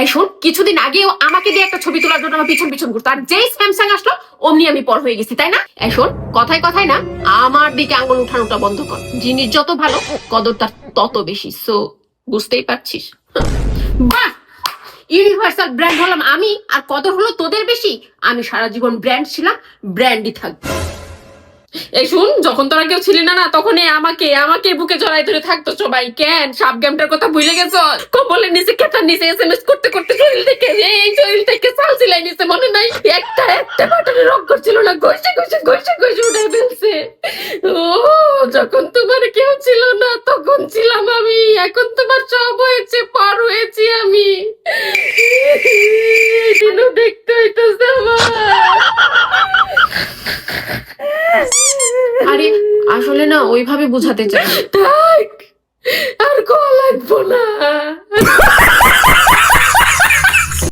এই শোন, কিছুদিন আগেও আমাকে দিয়ে একটা ছবি তোলার জন্য আমার পিছন পিছন ঘুরতো, আর যেই স্যামসাং আসলো অমনি আমি পর হয়ে গেছি, তাই না? এই শোন, কথায় কথায় না আমার দিকে আঙুল উঠানোটা বন্ধ কর। জিনিস যত ভালো কদর তার তত বেশি। সো বুঝতেই পারছিস? বাহ, ইউনিভার্সাল ব্র্যান্ড হলাম আমি, আর কদর হলো তোদের বেশি। আমি সারা জীবন ব্র্যান্ড ছিলাম, ব্র্যান্ডই থাকবো। এই শুন, যখন তোরা কেউ ছিলি না তখন আমাকে আমাকে বুকে জড়াই ধরে থাকতো সবাই। কেন সাপ গেমটার কথা ভুলে গেছ? কম্বলের নিচে কেটার নিচে এসএমএস করতে করতে শরীর থেকে চাল চিলাই নিচে, মনে নাই? একটা একটা বাটনে রক করছিল না, ঘষে ঘষে ঘষে ঘষে উঠে ফেলছে। ও, যখন তোমার কেউ ছিল না তখন ছিলাম আমি, এখন তোমার সব হয়েছে, পর হয়েছি আমি। দিনও দেখতে হইতেছে আমার। আরে আসলে না ওইভাবে বুঝাতে চাই। থাক, আর কল লাগবো না।